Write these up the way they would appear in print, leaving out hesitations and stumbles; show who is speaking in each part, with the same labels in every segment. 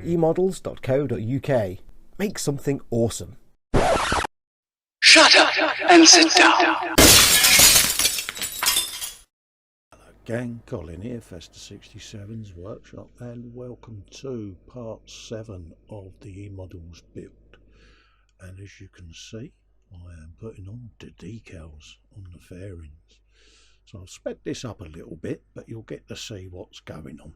Speaker 1: eModels.co.uk. Make something awesome.
Speaker 2: Shut up and sit down.
Speaker 3: Hello gang, Colin here, Festa 67's workshop, and welcome to part 7 of the eModels build. And as you can see, I am putting on the decals on the fairings. So I've sped this up a little bit, but you'll get to see what's going on.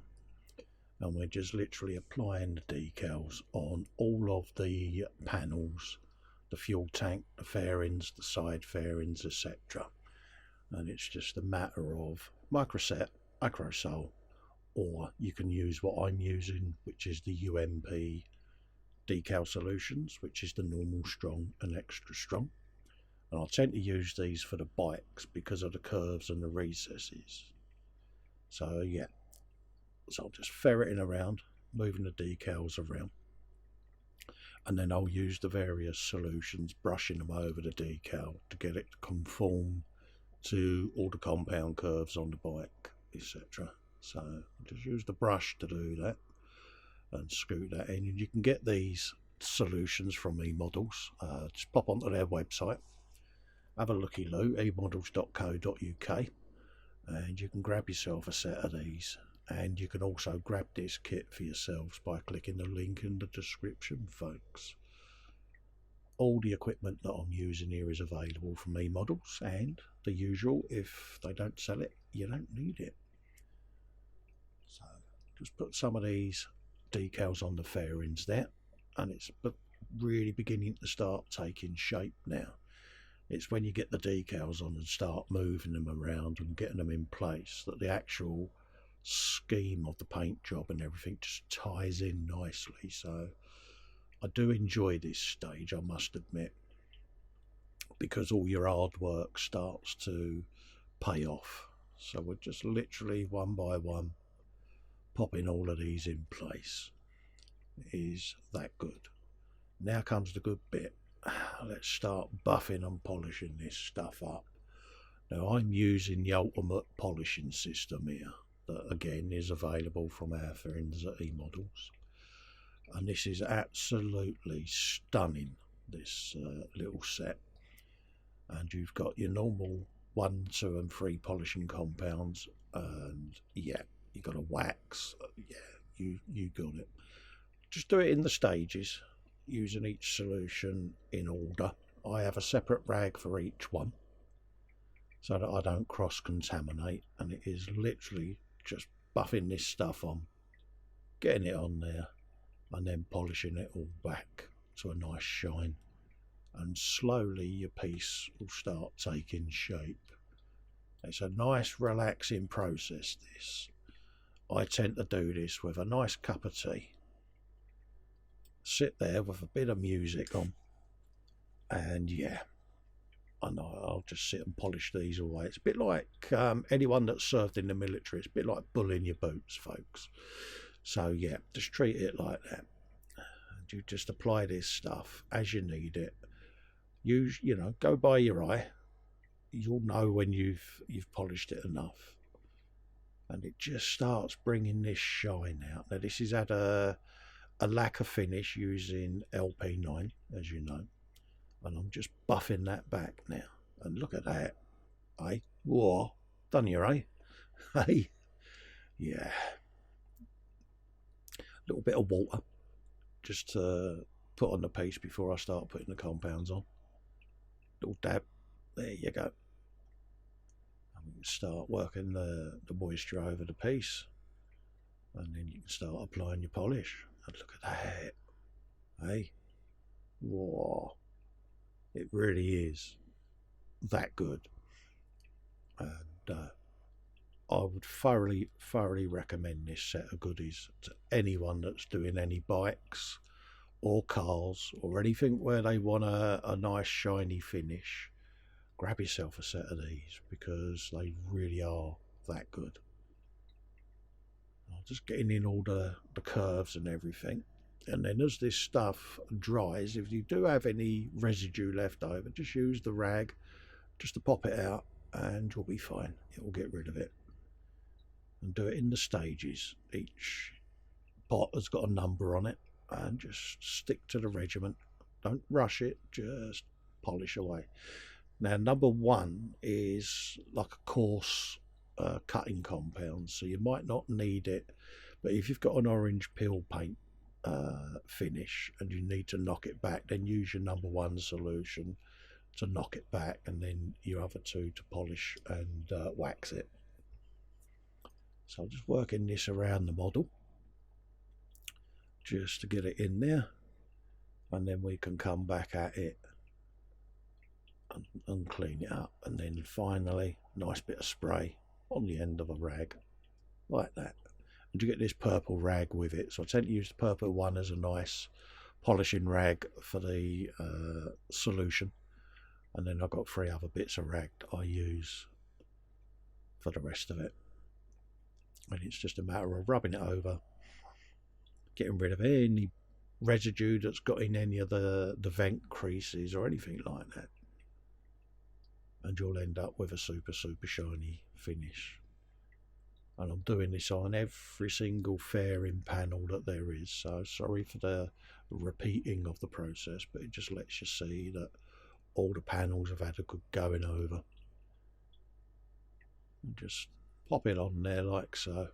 Speaker 3: And we're just literally applying the decals on all of the panels, the fuel tank, the fairings, the side fairings, etc. And it's just a matter of microset, microsole, or you can use what I'm using, which is the UMP decal solutions, which is the normal, strong and extra strong. And I tend to use these for the bikes because of the curves and the recesses. So yeah, so I'm just ferreting around, moving the decals around, and then I'll use the various solutions, brushing them over the decal to get it to conform to all the compound curves on the bike, etc. So just use the brush to do that and scoot that in. And you can get these solutions from eModels. Just pop onto their website, have a looky-loo, eModels.co.uk, and you can grab yourself a set of these. And you can also grab this kit for yourselves by clicking the link in the description, folks. All the equipment that I'm using here is available from eModels, and the usual, if they don't sell it, you don't need it. So just put some of these decals on the fairings there, and it's really beginning to start taking shape now. It's when you get the decals on and start moving them around and getting them in place that the actual scheme of the paint job and everything just ties in nicely. So I do enjoy this stage, I must admit, because all your hard work starts to pay off. So we're just literally one by one popping all of these in place. It is that good. Now comes the good bit. Let's start buffing and polishing this stuff up. Now I'm using the ultimate polishing system here, that again is available from our friends at eModels, and this is absolutely stunning, this little set. And you've got your normal 1, 2 and 3 polishing compounds, and yeah, you got a wax. Yeah, you got it. Just do it in the stages, using each solution in order. I have a separate rag for each one so that I don't cross contaminate, and it is literally just buffing this stuff on, getting it on there, and then polishing it all back to a nice shine, and slowly your piece will start taking shape. It's a nice relaxing process, this. I tend to do this with a nice cup of tea, sit there with a bit of music on, and yeah, I know I'll just sit and polish these away. It's a bit like anyone that's served in the military. It's a bit like bulling your boots, folks. So yeah, just treat it like that. And you just apply this stuff as you need it. Use, you know, go by your eye. You'll know when you've polished it enough, and it just starts bringing this shine out. Now this is at a lacquer finish using LP9, as you know. And I'm just buffing that back now. And look at that. Eh? Whoa. Done you, eh? Hey? Yeah. A little bit of water. Just to put on the piece before I start putting the compounds on. Little dab. There you go. And we can start working the moisture over the piece. And then you can start applying your polish. And look at that. Hey? Whoa. It really is that good, and I would thoroughly recommend this set of goodies to anyone that's doing any bikes or cars or anything where they want a nice shiny finish. Grab yourself a set of these because they really are that good. I'm just getting in all the curves and everything. And then as this stuff dries, if you do have any residue left over, just use the rag just to pop it out and you'll be fine. It will get rid of it. And do it in the stages. Each pot has got a number on it, and just stick to the regiment. Don't rush it, just polish away. Now, number 1 is like a coarse cutting compound, so you might not need it, but if you've got an orange peel paint finish and you need to knock it back, then use your number 1 solution to knock it back, and then your other 2 to polish and wax it. So I'm just working this around the model just to get it in there, and then we can come back at it and clean it up, and then finally nice bit of spray on the end of a rag like that, and you get this purple rag with it. So I tend to use the purple one as a nice polishing rag for the solution, and then I've got 3 other bits of rag that I use for the rest of it, and it's just a matter of rubbing it over, getting rid of any residue that's got in any of the vent creases or anything like that, and you'll end up with a super shiny finish. And I'm doing this on every single fairing panel that there is, so sorry for the repeating of the process, but it just lets you see that all the panels have had a good going over. And just pop it on there like so.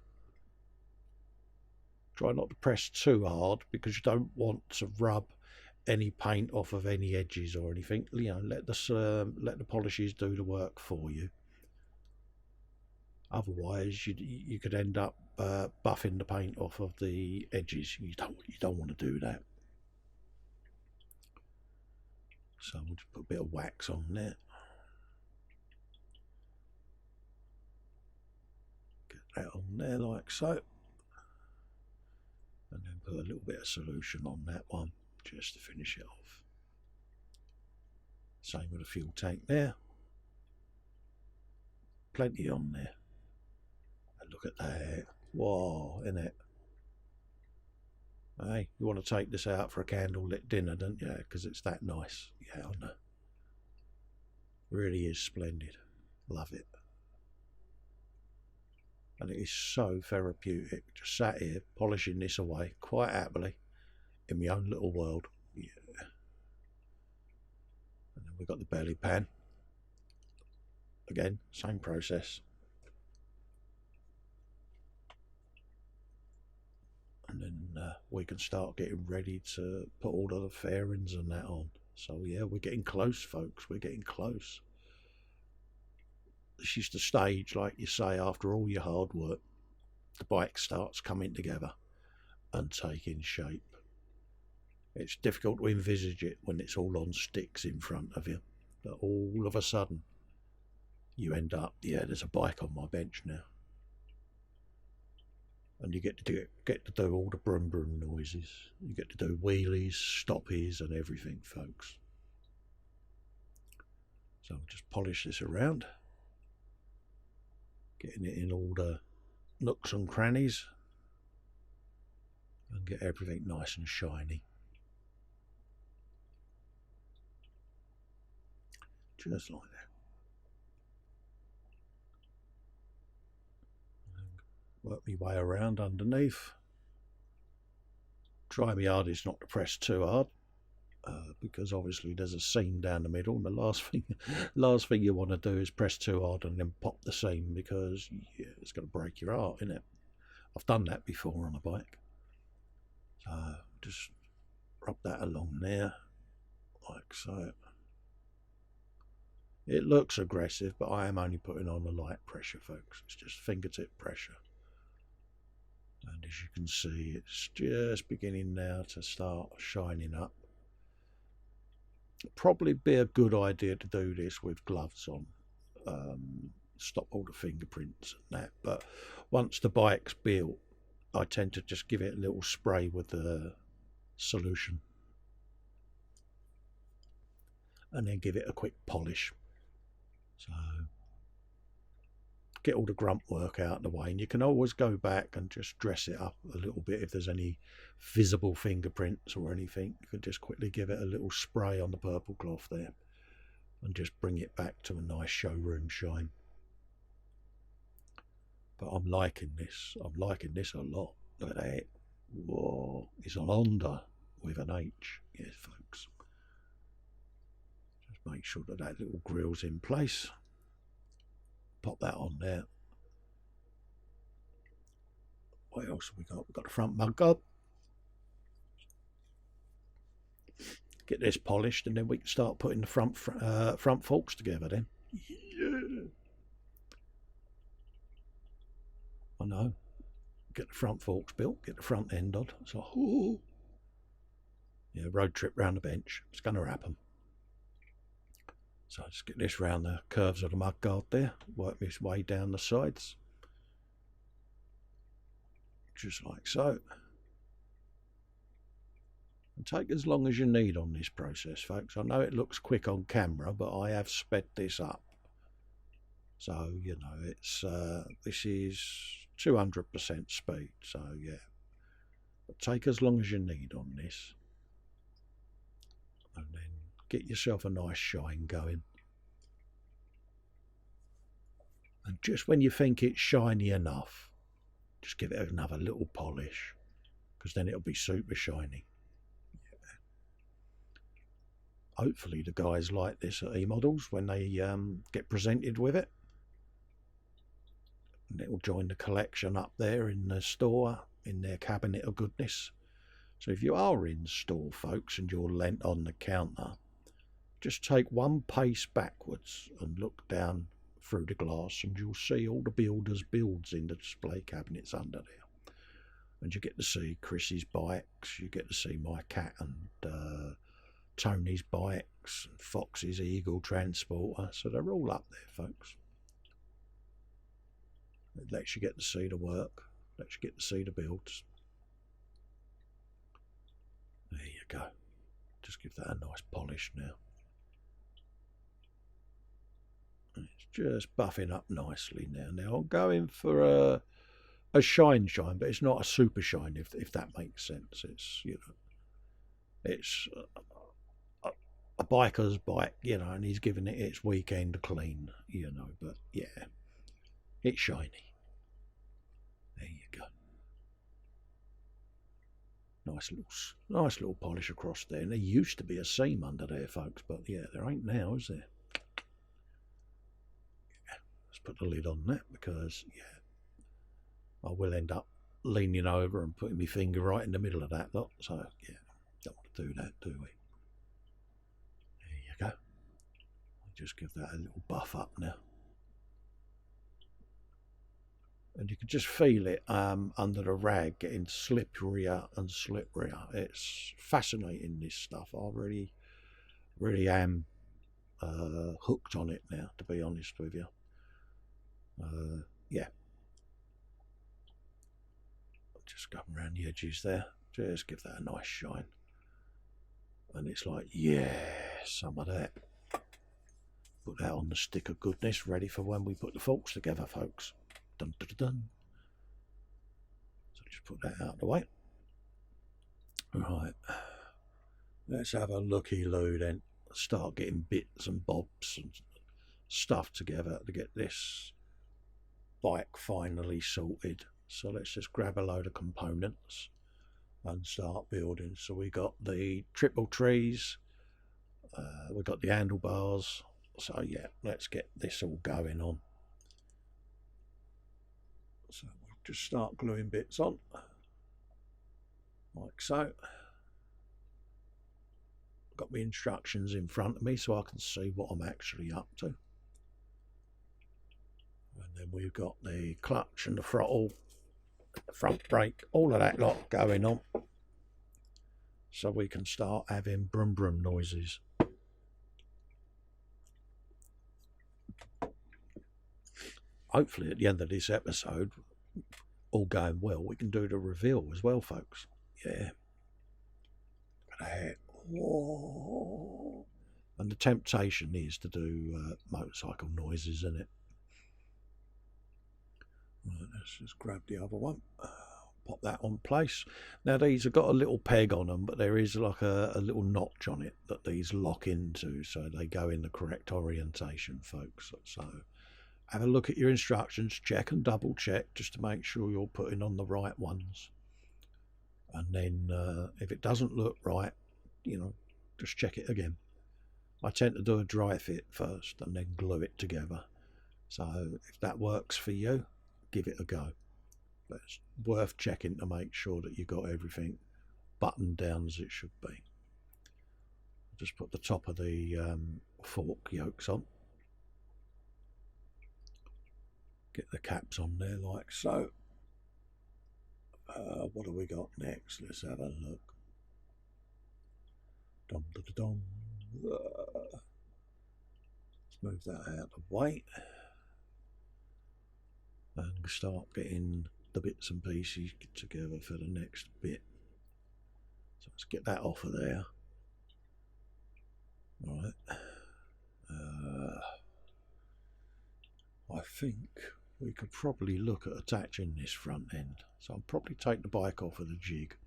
Speaker 3: Try not to press too hard, because you don't want to rub any paint off of any edges or anything. You know, let the polishes do the work for you. Otherwise, you could end up buffing the paint off of the edges. You don't want to do that. So we'll just put a bit of wax on there. Get that on there like so. And then put a little bit of solution on that one just to finish it off. Same with the fuel tank there. Plenty on there. And look at that. Whoa, isn't it? Hey, you want to take this out for a candlelit dinner, don't you? Because it's that nice. Yeah, I know. Really is splendid. Love it. And it is so therapeutic. Just sat here polishing this away quite happily in my own little world. Yeah. And then we've got the belly pan. Again, same process. And then we can start getting ready to put all of the fairings and that on. So yeah, we're getting close, folks. We're getting close. This is the stage, like you say, after all your hard work, the bike starts coming together and taking shape. It's difficult to envisage it when it's all on sticks in front of you, but all of a sudden you end up, yeah, there's a bike on my bench now, and you get to do all the brum brum noises. You get to do wheelies, stoppies, and everything, folks. So I'll just polish this around, getting it in all the nooks and crannies, and get everything nice and shiny. Just like that. Work my way around underneath. Try my hardest not to press too hard, because obviously there's a seam down the middle, and the last thing you want to do is press too hard and then pop the seam, because yeah, it's going to break your heart, isn't it? I've done that before on a bike. So just rub that along there like so. It looks aggressive, but I am only putting on a light pressure, folks. It's just fingertip pressure. And as you can see, it's just beginning now to start shining up. Probably be a good idea to do this with gloves on. Stop all the fingerprints and that. But once the bike's built, I tend to just give it a little spray with the solution, and then give it a quick polish. So get all the grunt work out of the way, and you can always go back and just dress it up a little bit if there's any visible fingerprints or anything. You can just quickly give it a little spray on the purple cloth there and just bring it back to a nice showroom shine. But I'm liking this. I'm liking this a lot. Look at that. Whoa, it's a Honda with an H. Yes, folks. Just make sure that that little grill's in place. Pop that on there. What else have we got? We've got the front mudguard. Get this polished, and then we can start putting the front forks together then. Yeah. I know. Get the front forks built, get the front end on. So, ooh. Yeah, road trip round the bench. It's going to happen. So just get this round the curves of the mudguard there. Work this way down the sides. Just like so. And take as long as you need on this process, folks. I know it looks quick on camera, but I have sped this up. So, you know, it's this is 200% speed. So, yeah. But take as long as you need on this. And then get yourself a nice shine going. And just when you think it's shiny enough, just give it another little polish, because then it'll be super shiny. Hopefully the guys like this at eModels when they get presented with it. And it will join the collection up there in the store, in their cabinet of goodness. So if you are in store, folks, and you're leant on the counter, just take one pace backwards and look down through the glass, and you'll see all the builders' builds in the display cabinets under there. And you get to see Chris's bikes, you get to see my cat and Tony's bikes, and Fox's Eagle Transporter. So they're all up there, folks. It lets you get to see the work, lets you get to see the builds. There you go. Just give that a nice polish now. It's just buffing up nicely now. Now I'm going for a shine, but it's not a super shine, if that makes sense. It's, you know, it's a biker's bike, you know, and he's giving it its weekend clean, you know. But yeah, it's shiny. There you go. Nice little polish across there. And there used to be a seam under there, folks, but yeah, there ain't now, is there? Yeah, let's put the lid on that, because yeah, I will end up leaning over and putting my finger right in the middle of that lot. So yeah, don't want to do that, do we? There you go. I'll just give that a little buff up now. And you can just feel it under the rag getting slipperier and slipperier. It's fascinating, this stuff. I really am hooked on it now, to be honest with you. Yeah. Just going around the edges there. Just give that a nice shine. And it's like, yeah, some of that. Put that on the stick of goodness, ready for when we put the forks together, folks. Dun, dun, dun, dun. So just put that out of the way. Right, let's have a looky-loo then. Start getting bits and bobs and stuff together to get this bike finally sorted. So let's just grab a load of components and start building. So we got the triple trees, we got the handlebars. So yeah, let's get this all going on. So we'll just start gluing bits on, like so. Got my instructions in front of me so I can see what I'm actually up to. And then we've got the clutch and the throttle, the front brake, all of that lot going on. So we can start having brum brum noises. Hopefully at the end of this episode, all going well, we can do the reveal as well, folks. Yeah. Whoa. And the temptation is to do motorcycle noises, isn't it? Right, let's just grab the other one. Pop that on place. Now these have got a little peg on them, but there is like a little notch on it that these lock into, so they go in the correct orientation, folks. So have a look at your instructions, check and double check just to make sure you're putting on the right ones. And then if it doesn't look right, you know, just check it again. I tend to do a dry fit first and then glue it together. So if that works for you, give it a go. But it's worth checking to make sure that you got everything buttoned down as it should be. Just put the top of the fork yokes on. Get the caps on there like so. What have we got next? Let's have a look. Dum da da dum. Let's move that out of the way and start getting the bits and pieces together for the next bit. So let's get that off of there. Right. I think we could probably look at attaching this front end. So I'll probably take the bike off of the jig,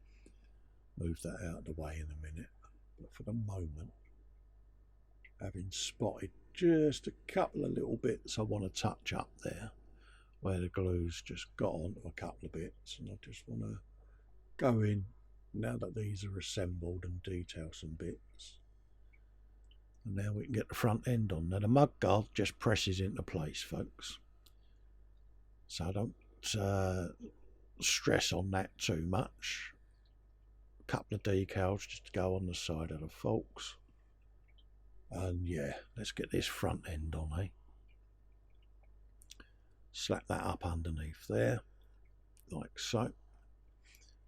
Speaker 3: move that out of the way in a minute. But for the moment, having spotted just a couple of little bits I want to touch up there, where the glue's just got onto a couple of bits, and I just want to go in, now that these are assembled, and detail some bits. And now we can get the front end on. Now the mud guard just presses into place, folks. So don't stress on that too much. A couple of decals just to go on the side of the forks. And yeah, let's get this front end on, eh? Slap that up underneath there, like so.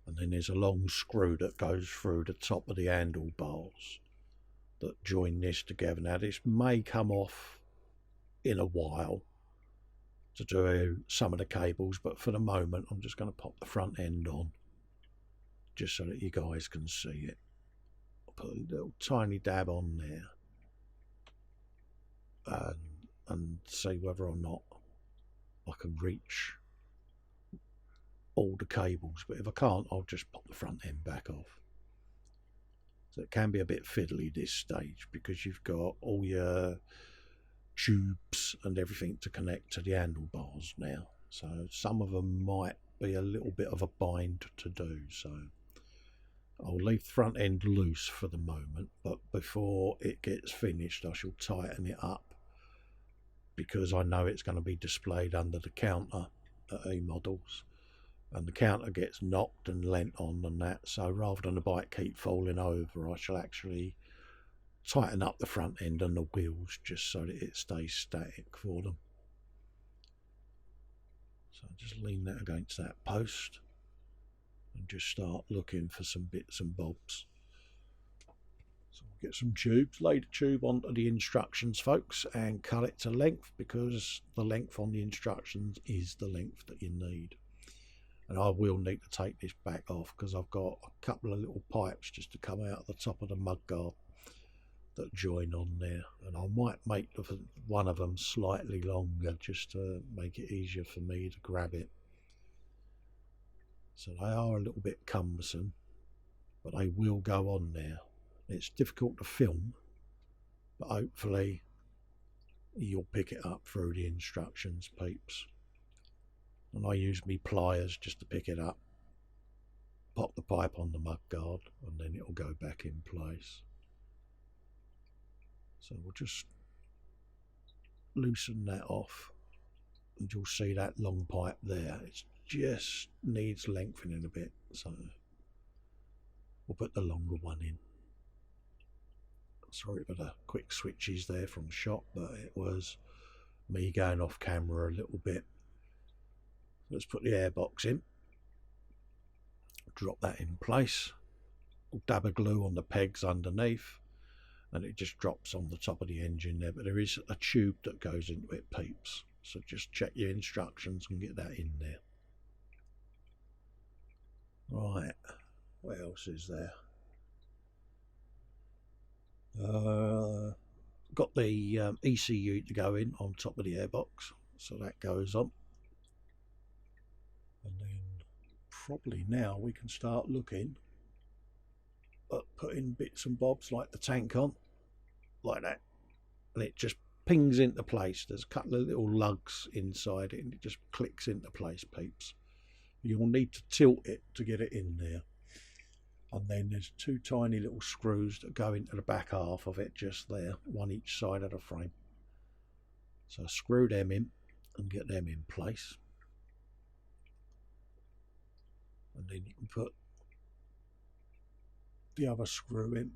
Speaker 3: And then there's a long screw that goes through the top of the handlebars that join this together. Now this may come off in a while to do some of the cables, but for the moment I'm just going to pop the front end on just so that you guys can see it. I'll put a little tiny dab on there and see whether or not I can reach all the cables, but if I can't, I'll just pop the front end back off. So it can be a bit fiddly this stage because you've got all your tubes and everything to connect to the handlebars now. So some of them might be a little bit of a bind to do. So I'll leave the front end loose for the moment, but before it gets finished I shall tighten it up, because I know it's going to be displayed under the counter at eModels, and the counter gets knocked and lent on and that, so rather than the bike keep falling over, I shall actually tighten up the front end and the wheels just so that it stays static for them. So just lean that against that post and just start looking for some bits and bobs. So we'll get some tubes, lay the tube onto the instructions, folks, and cut it to length, because the length on the instructions is the length that you need. And I will need to take this back off because I've got a couple of little pipes just to come out of the top of the mudguard that join on there, and I might make one of them slightly longer just to make it easier for me to grab it. So they are a little bit cumbersome, but they will go on there. It's difficult to film, but hopefully you'll pick it up through the instructions, peeps. And I use me pliers just to pick it up, pop the pipe on the mudguard, and then it'll go back in place. So we'll just loosen that off, and you'll see that long pipe there. It just needs lengthening a bit, so we'll put the longer one in. Sorry for the quick switches there from shop, but it was me going off camera a little bit. Let's put the airbox in, drop that in place, we'll dab a glue on the pegs underneath, and it just drops on the top of the engine there, but there is a tube that goes into it, peeps, so just check your instructions and get that in there. Right, what else is there? Got the ECU to go in on top of the airbox, so that goes on. And then probably now we can start looking at putting bits and bobs like the tank on, like that, and it just pings into place. There's a couple of little lugs inside it and it just clicks into place, peeps. You'll need to tilt it to get it in there. And then there's two tiny little screws that go into the back half of it, just there, one each side of the frame. So screw them in and get them in place. And then you can put the other screw in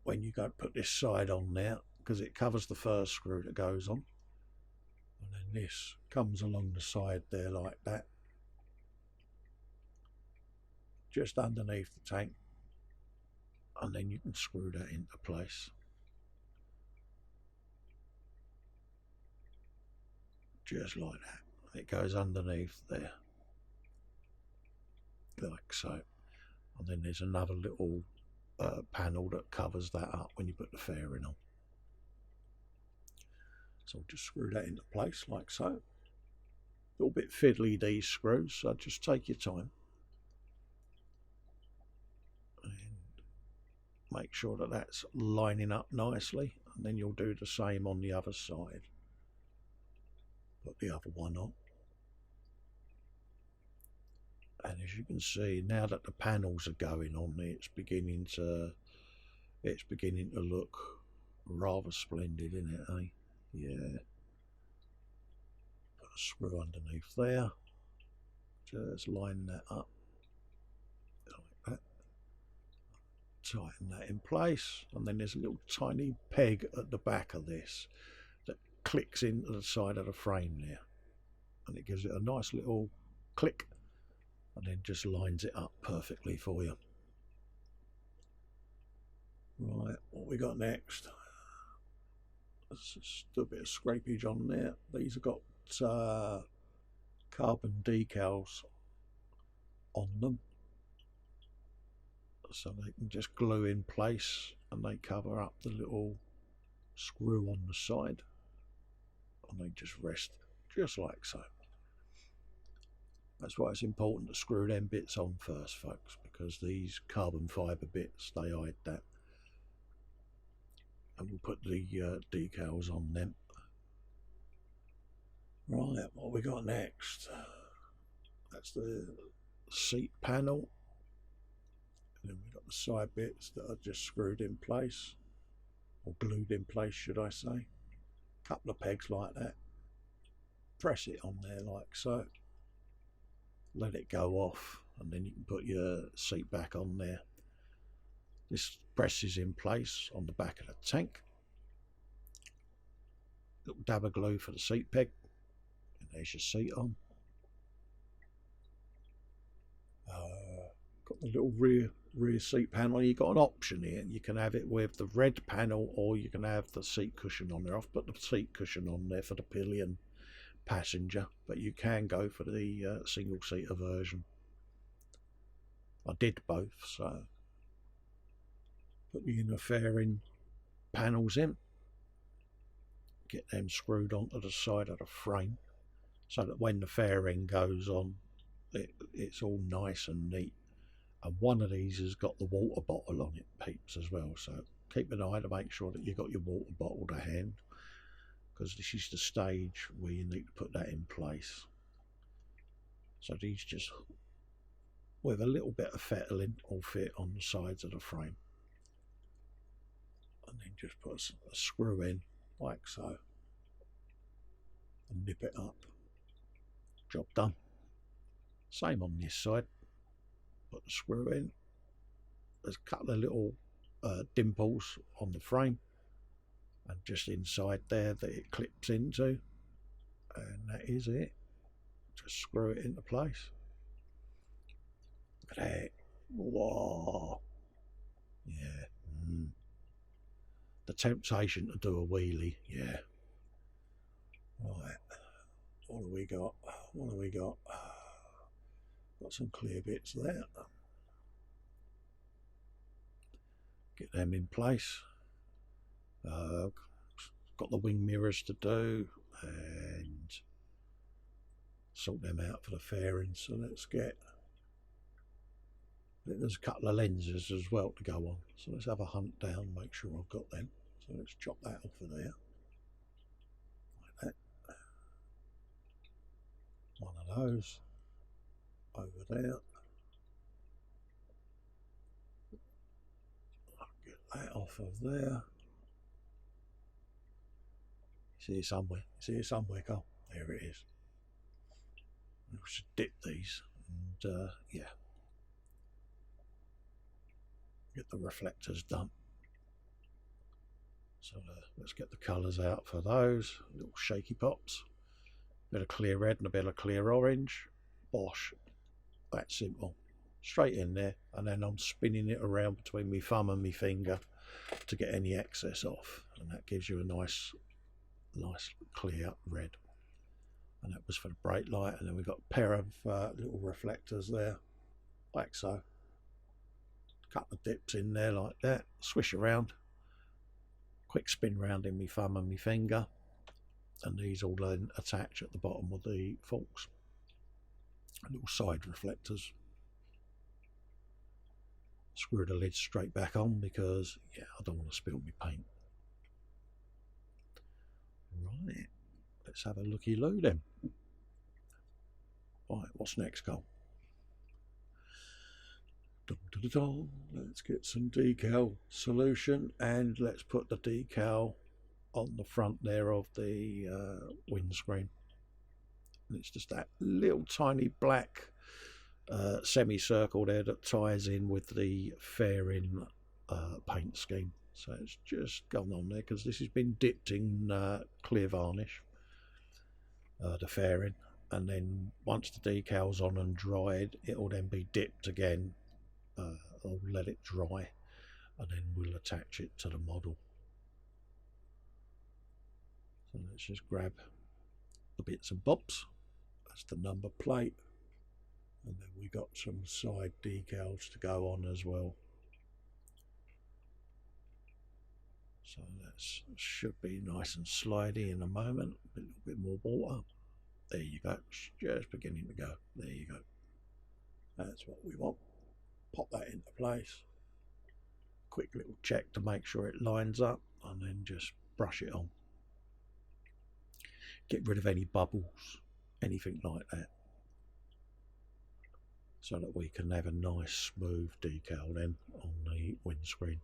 Speaker 3: when you go to put this side on there, because it covers the first screw that goes on. And then this comes along the side there like that, just underneath the tank, and then you can screw that into place. Just like that. It goes underneath there, like so. And then there's another little panel that covers that up when you put the fairing on. So just screw that into place like so. A little bit fiddly, these screws, so just take your time and make sure that that's lining up nicely, and then you'll do the same on the other side. Put the other one on, and as you can see, now that the panels are going on, it's beginning to look rather splendid, isn't it, eh? Yeah. Put a screw underneath there, just line that up like that, tighten that in place, and then there's a little tiny peg at the back of this that clicks into the side of the frame there, and it gives it a nice little click, and then just lines it up perfectly for you. Right, what we got next? There's just a bit of scrapage on there. These have got carbon decals on them, so they can just glue in place, and they cover up the little screw on the side, and they just rest just like so. That's why it's important to screw them bits on first, folks, because these carbon fibre bits, they hide that. And we'll put the decals on them. Right, what we got next? That's the seat panel. And then we've got the side bits that are just screwed in place, or glued in place, should I say. Couple of pegs like that. Press it on there like so. Let it go off, and then you can put your seat back on there. This presses in place on the back of the tank. Little dab of glue for the seat peg, and there's your seat on. Got the little rear seat panel. You've got an option here. You can have it with the red panel, or you can have the seat cushion on there. I've put the seat cushion on there for the pillion passenger, but you can go for the single seater version. I did both, so put the inner fairing panels in, get them screwed onto the side of the frame, so that when the fairing goes on, it's all nice and neat. And one of these has got the water bottle on it, peeps, as well, so keep an eye to make sure that you've got your water bottle to hand, because this is the stage where you need to put that in place. So these just, with a little bit of fettling, will fit on the sides of the frame. And then just put a screw in, like so, and nip it up. Job done. Same on this side. Put the screw in. There's a couple of little dimples on the frame, and just inside there that it clips into, and that is it. Just screw it into place. Look at that. Whoa. Yeah. The temptation to do a wheelie. Yeah. Right. What have we got? What have we got? Got some clear bits there. Get them in place. Got the wing mirrors to do, and sort them out for the fairings. So let's get, there's a couple of lenses as well to go on, so let's have a hunt down, make sure I've got them. So let's chop that off of there, like that. One of those over there, that off of there. See it somewhere. See it somewhere, Carl. There it is. We should dip these and yeah, get the reflectors done. So let's get the colours out for those. Little shaky pops. A bit of clear red and a bit of clear orange. Bosh. That simple. Straight in there, and then I'm spinning it around between my thumb and my finger to get any excess off, and that gives you a nice clear red. And that was for the brake light. And then we've got a pair of little reflectors there, like so. Couple of dips in there like that, swish around, quick spin round in my thumb and my finger, and these all then attach at the bottom of the forks. Little side reflectors. Screw the lid straight back on because, yeah, I don't want to spill my paint. Right, let's have a looky-loo then. Right, what's next, Cole? Let's get some decal solution, and let's put the decal on the front there of the windscreen. And it's just that little tiny black semicircle there that ties in with the fairing paint scheme. So it's just gone on there because this has been dipped in clear varnish, the fairing, and then once the decal's on and dried, it will then be dipped again. I'll let it dry, and then we'll attach it to the model. So let's just grab the bits and bobs. That's the number plate, and then we got some side decals to go on as well. So that should be nice and slidey in a moment. A little bit more water. There you go. It's just beginning to go. There you go. That's what we want. Pop that into place. Quick little check to make sure it lines up, and then just brush it on. Get rid of any bubbles, anything like that, so that we can have a nice smooth decal then on the windscreen.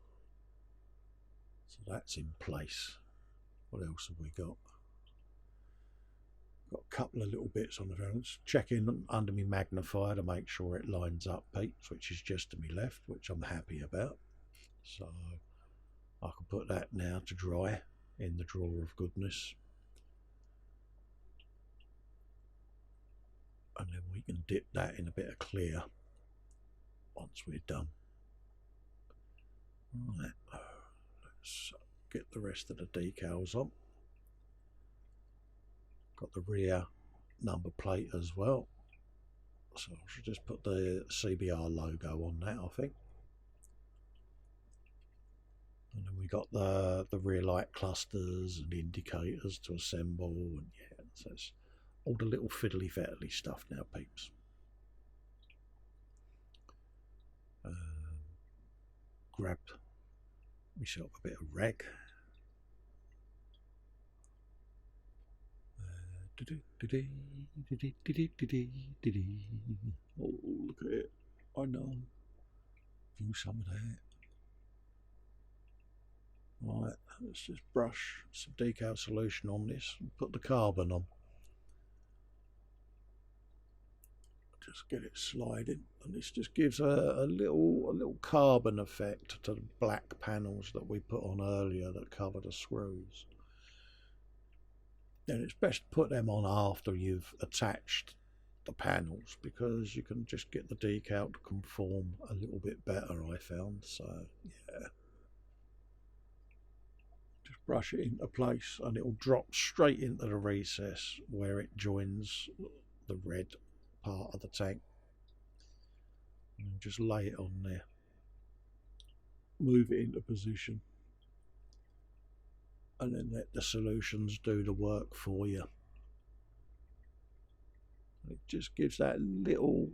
Speaker 3: So that's in place. What else have we got? Got a couple of little bits on the front. Checking under my magnifier to make sure it lines up, peeps, which is just to my left, which I'm happy about. So I can put that now to dry in the drawer of goodness. And then we can dip that in a bit of clear once we're done. Right, let's get the rest of the decals on. Got the rear number plate as well, so I should just put the CBR logo on that, I think. And then we got the rear light clusters and indicators to assemble, and yeah, so it's all the little fiddly stuff now, peeps. Grabbed myself a bit of rag. Oh, look at it. I know. Do some of that. Right, let's just brush some decal solution on this and put the carbon on. Just get it sliding, and this just gives a little carbon effect to the black panels that we put on earlier that cover the screws. And it's best to put them on after you've attached the panels, because you can just get the decal to conform a little bit better, I found. So yeah, just brush it into place and it'll drop straight into the recess where it joins the red part of the tank, and just lay it on there, move it into position, and then let the solutions do the work for you. It just gives that little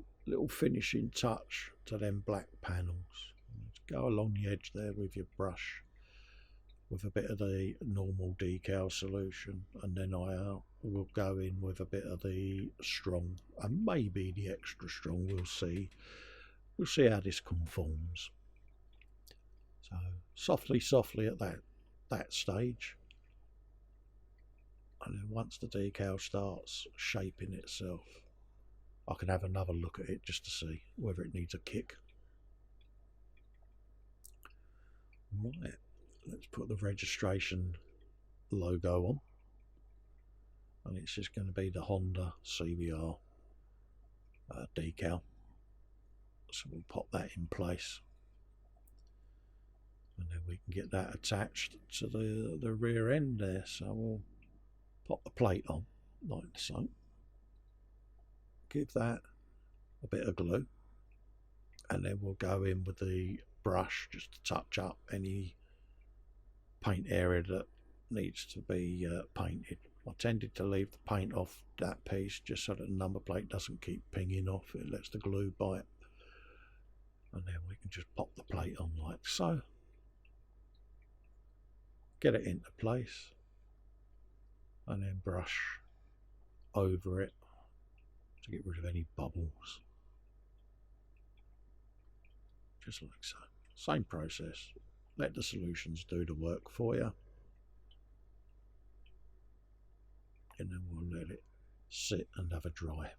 Speaker 3: finishing touch to them black panels. Just go along the edge there with your brush with a bit of the normal decal solution, and then I will go in with a bit of the strong, and maybe the extra strong. We'll see how this conforms. So softly at that stage, and then once the decal starts shaping itself, I can have another look at it just to see whether it needs a kick. Right, let's put the registration logo on, and it's just going to be the Honda CBR decal. So we'll pop that in place, and then we can get that attached to the rear end there. So we'll pop the plate on like so, give that a bit of glue, and then we'll go in with the brush just to touch up any paint area that needs to be painted. I tended to leave the paint off that piece just so that the number plate doesn't keep pinging off. It lets the glue bite, and then we can just pop the plate on like so, get it into place, and then brush over it to get rid of any bubbles, just like so. Same process, let the solutions do the work for you, and then we'll let it sit and have a dry.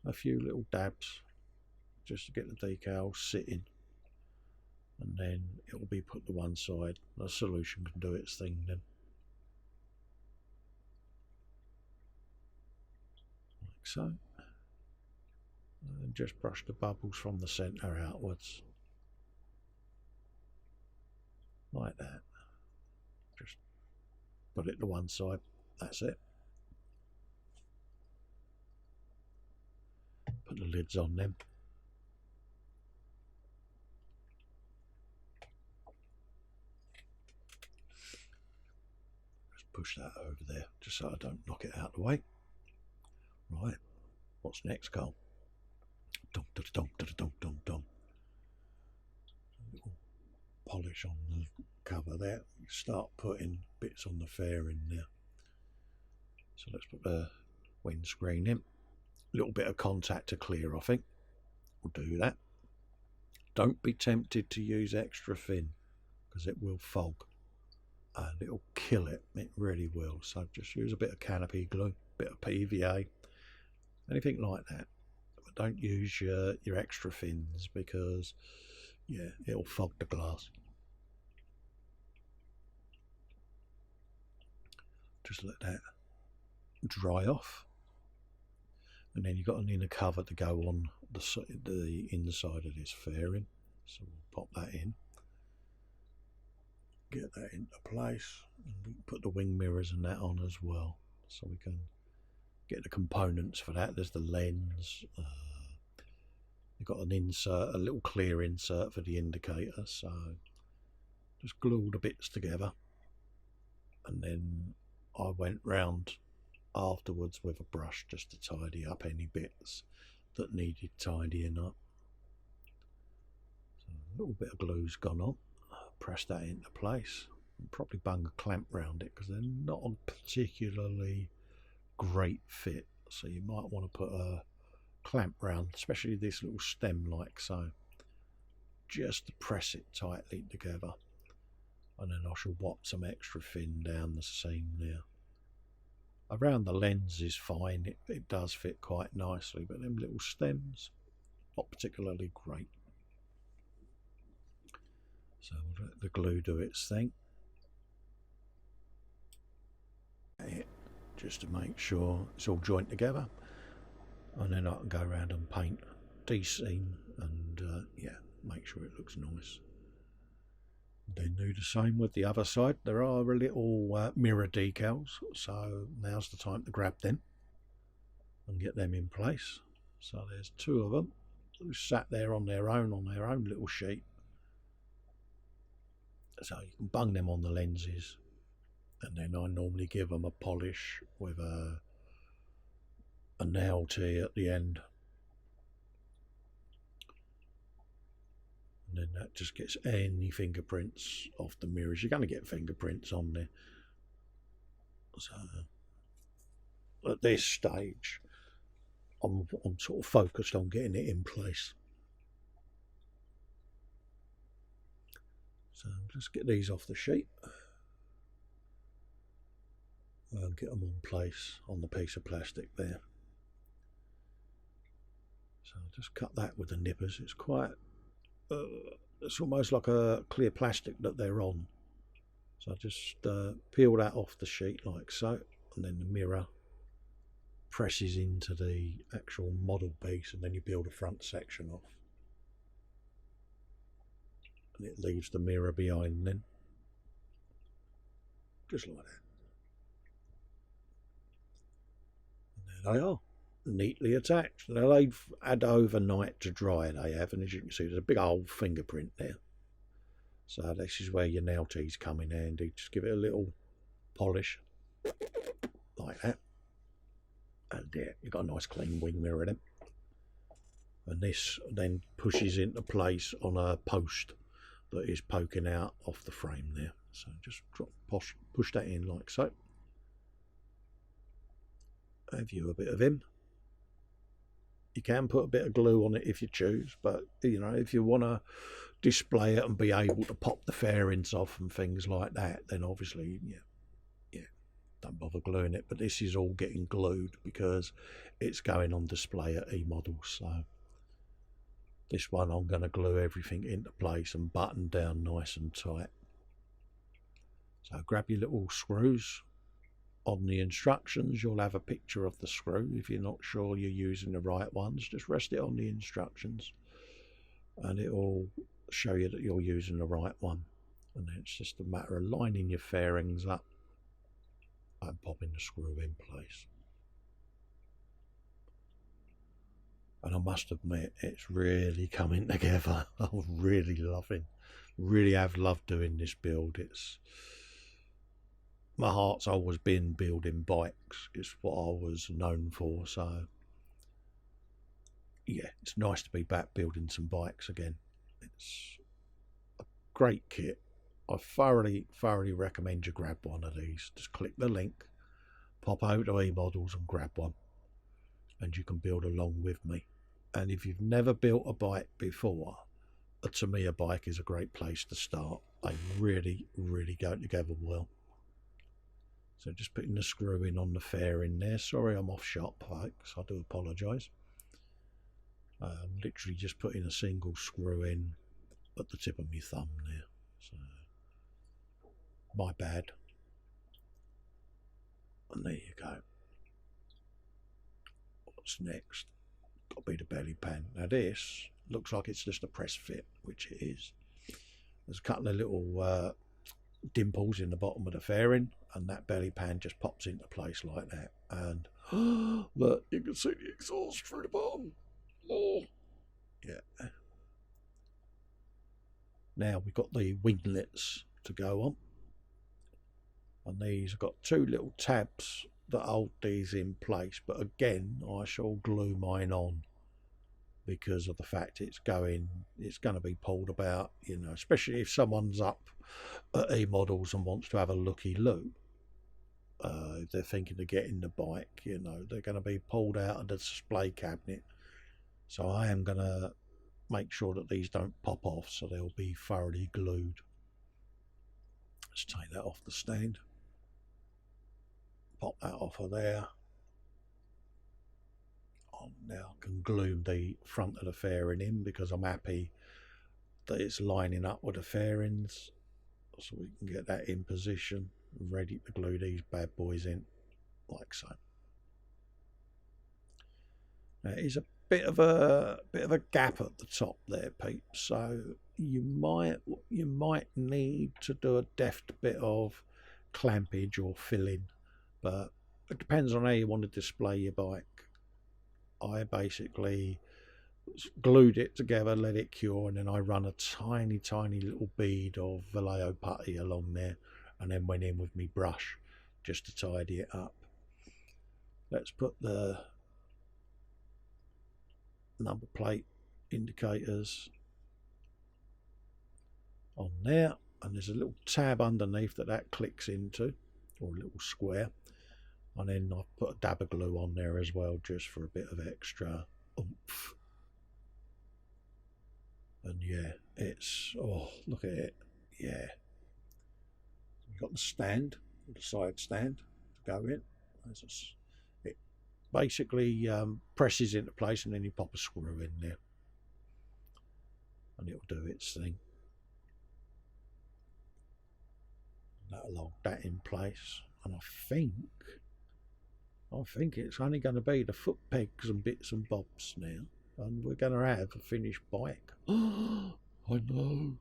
Speaker 3: A few little dabs just to get the decal sitting, and then it will be put to one side. The solution can do its thing then. Like so. And just brush the bubbles from the centre outwards. Like that. Just put it to one side. That's it. Put the lids on them. Just push that over there, just so I don't knock it out of the way. Right, what's next, Carl? Dum, da, dum, da, dum, dum, dum. Little polish on the cover there. Start putting bits on the fairing there. So let's put the windscreen in. A little bit of contact to clear, I think. We'll do that. Don't be tempted to use extra thin, because it will fog and it'll kill it. It really will. So just use a bit of canopy glue, a bit of PVA, anything like that. But don't use your extra fins, because yeah, it'll fog the glass. Just let that dry off, and then you've got an inner cover to go on the inside of this fairing, so we'll pop that in, get that into place, and we can put the wing mirrors and that on as well, so we can get the components for that. There's the lens, you've got an insert, a little clear insert for the indicator, so just glue all the bits together, and then I went round afterwards with a brush just to tidy up any bits that needed tidying up. So a little bit of glue's gone on. Press that into place and probably bung a clamp round it, because they're not a particularly great fit, so you might want to put a clamp round, especially this little stem like so, just to press it tightly together, and then I shall whop some extra thin down the seam there. Around the lens is fine, it does fit quite nicely, but them little stems, not particularly great. So we'll let the glue do its thing, just to make sure it's all joined together, and then I can go around and paint D-seam and yeah, make sure it looks nice. Then do the same with the other side. There are little mirror decals, so now's the time to grab them and get them in place. So there's two of them who sat there on their own little sheet. So you can bung them on the lenses, and then I normally give them a polish with a nail tee at the end. And then that just gets any fingerprints off the mirrors. You're going to get fingerprints on there. So at this stage, I'm sort of focused on getting it in place. So just get these off the sheet and get them on place on the piece of plastic there. So I'll just cut that with the nippers. It's quite, it's almost like a clear plastic that they're on. So I just peel that off the sheet like so, and then the mirror presses into the actual model piece, and then you peel the front section off. And it leaves the mirror behind then. Just like that. And there they are, neatly attached. Now they've had overnight to dry, they have, and as you can see there's a big old fingerprint there. So this is where your nail teas come in handy. Just give it a little polish like that. And there, you've got a nice clean wing mirror then. And this then pushes into place on a post that is poking out off the frame there. So just push that in like so. Have you a bit of him. You can put a bit of glue on it if you choose, but you know, if you want to display it and be able to pop the fairings off and things like that, then obviously, yeah, don't bother gluing it. But this is all getting glued because it's going on display at eModels. So this one I'm going to glue everything into place and button down nice and tight. So grab your little screws. On the instructions you'll have a picture of the screw. If you're not sure you're using the right ones, just rest it on the instructions and it will show you that you're using the right one. And then it's just a matter of lining your fairings up and popping the screw in place. And I must admit, it's really coming together. I'm really have loved doing this build. My heart's always been building bikes. It's what I was known for. So yeah, it's nice to be back building some bikes again. It's a great kit. I thoroughly recommend you grab one of these. Just click the link, pop over to eModels and grab one, and you can build along with me. And if you've never built a bike before, a Tamiya bike is a great place to start. They really go together well. So just putting the screw in on the fairing there. Sorry I'm off shop, folks. I do apologise. Literally just putting a single screw in at the tip of my thumb there. So my bad. And there you go. What's next? Got to be the belly pan. Now this looks like it's just a press fit, which it is. There's a couple of little dimples in the bottom of the fairing, and that belly pan just pops into place like that. And look, you can see the exhaust through the bottom. Oh, yeah. Now we've got the winglets to go on, and these have got two little tabs that hold these in place, but again I shall glue mine on because of the fact it's going to be pulled about, you know, especially if someone's up at eModels and wants to have a looky-loo. If they're thinking of getting the bike, you know, they're going to be pulled out of the display cabinet. So I am going to make sure that these don't pop off, so they'll be thoroughly glued. Let's take that off the stand. Pop that off of there. Now I can glue the front of the fairing in because I'm happy that it's lining up with the fairings, so we can get that in position, ready to glue these bad boys in like so. Now it is a bit of a gap at the top there, peeps, so you might need to do a deft bit of clampage or filling, but it depends on how you want to display your bike. I basically glued it together, let it cure, and then I run a tiny little bead of Vallejo putty along there, and then went in with my brush just to tidy it up. Let's put the number plate indicators on there, and there's a little tab underneath that clicks into, or a little square, and then I've put a dab of glue on there as well, just for a bit of extra oomph. And yeah, it's, oh, look at it. yeah. You've got the stand, the side stand to go in. It basically presses into place, and then you pop a screw in there and it'll do its thing. That'll hold that in place, and I think it's only going to be the foot pegs and bits and bobs now, and we're going to have a finished bike. I know.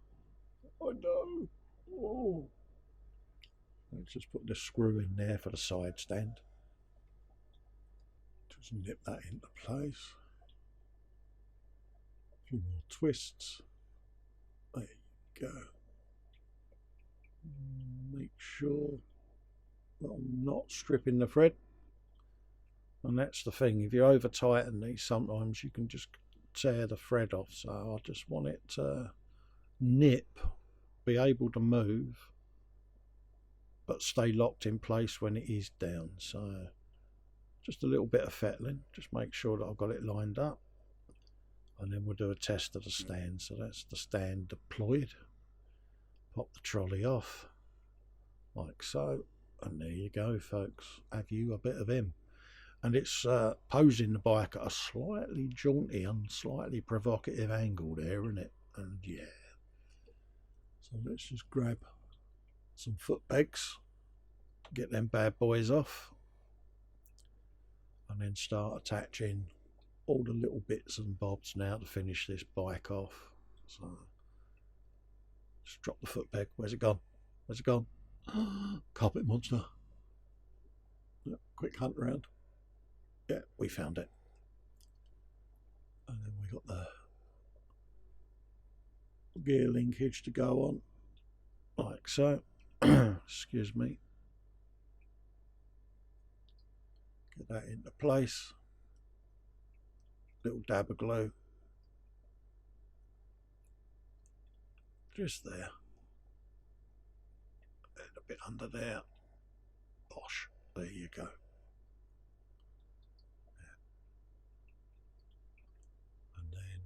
Speaker 3: Oh. Let's just put the screw in there for the side stand. Just nip that into place. A few more twists. There you go. Make sure that I'm not stripping the thread. And that's the thing, if you over tighten these, sometimes you can just tear the thread off. So I just want it to nip, be able to move, but stay locked in place when it is down. So just a little bit of fettling, just make sure that I've got it lined up, and then we'll do a test of the stand. So that's the stand deployed. Pop the trolley off like so, and there you go, folks. Have you a bit of him? And it's posing the bike at a slightly jaunty and slightly provocative angle there, isn't it? And yeah, so let's just grab some foot pegs, get them bad boys off, and then start attaching all the little bits and bobs now to finish this bike off. So just drop the foot peg. Where's it gone? Where's it gone? Carpet monster. Yep, quick hunt around. Yeah, we found it. And then we got the gear linkage to go on, like so. Excuse me. Get that into place. Little dab of glue. Just there. And a bit under there. Bosh. There you go. And then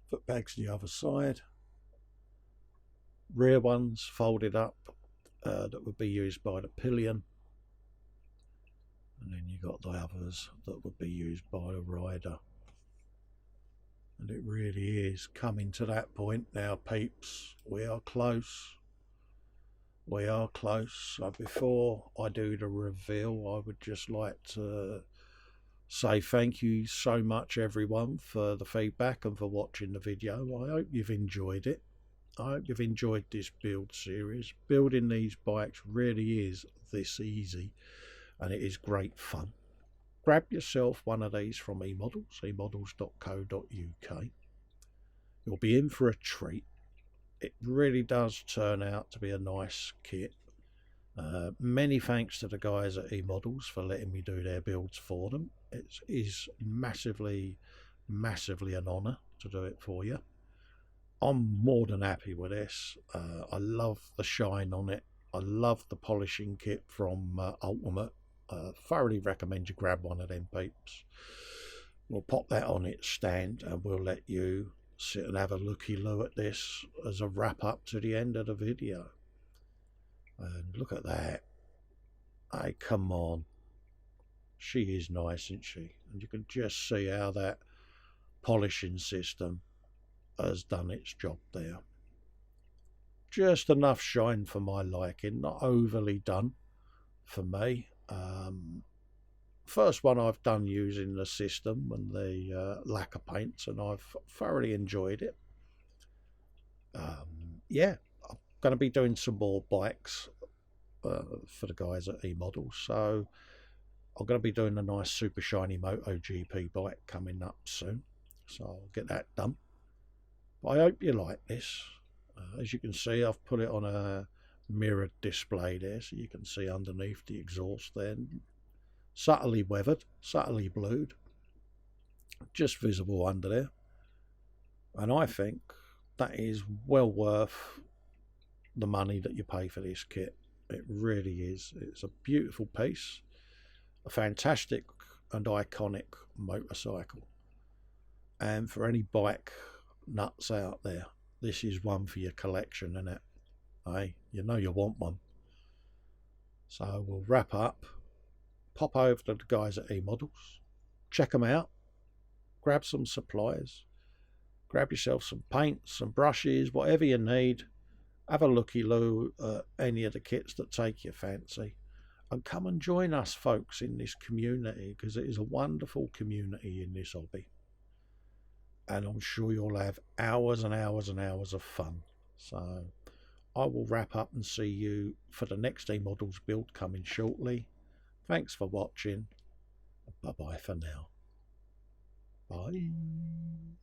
Speaker 3: foot pegs the other side. Rear ones folded up that would be used by the pillion. And then you got the others that would be used by the rider. And it really is coming to that point now, peeps. We are close. We are close. So before I do the reveal, I would just like to say thank you so much, everyone, for the feedback and for watching the video. I hope you've enjoyed it. I hope you've enjoyed this build series. Building these bikes really is this easy, and it is great fun. Grab yourself one of these from eModels, emodels.co.uk. You'll be in for a treat. It really does turn out to be a nice kit. Many thanks to the guys at eModels for letting me do their builds for them. It is massively an honour to do it for you. I'm more than happy with this. I love the shine on it. I love the polishing kit from Ultimate. Thoroughly recommend you grab one of them, peeps. We'll pop that on its stand and we'll let you sit and have a looky-loo at this as a wrap up to the end of the video. And look at that. Hey, come on. She is nice, isn't she? And you can just see how that polishing system has done its job there. Just enough shine for my liking, not overly done for me. First one I've done using the system and the lacquer paints, and I've thoroughly enjoyed it. Yeah, I'm going to be doing some more bikes for the guys at eModels, so I'm going to be doing a nice super shiny MotoGP bike coming up soon, so I'll get that done. But I hope you like this. As you can see, I've put it on a mirrored display there, so you can see underneath the exhaust there, subtly weathered, subtly blued, just visible under there. And I think that is well worth the money that you pay for this kit. It really is. It's a beautiful piece, a fantastic and iconic motorcycle, and for any bike nuts out there, this is one for your collection, isn't it? Hey, you know you want one. So we'll wrap up, pop over to the guys at eModels, check them out, grab some supplies, grab yourself some paints, some brushes, whatever you need. Have a looky-loo at any of the kits that take your fancy. And come and join us, folks, in this community, because it is a wonderful community in this hobby. And I'm sure you'll have hours and hours and hours of fun. So I will wrap up and see you for the next eModels build coming shortly. Thanks for watching. Bye-bye for now. Bye.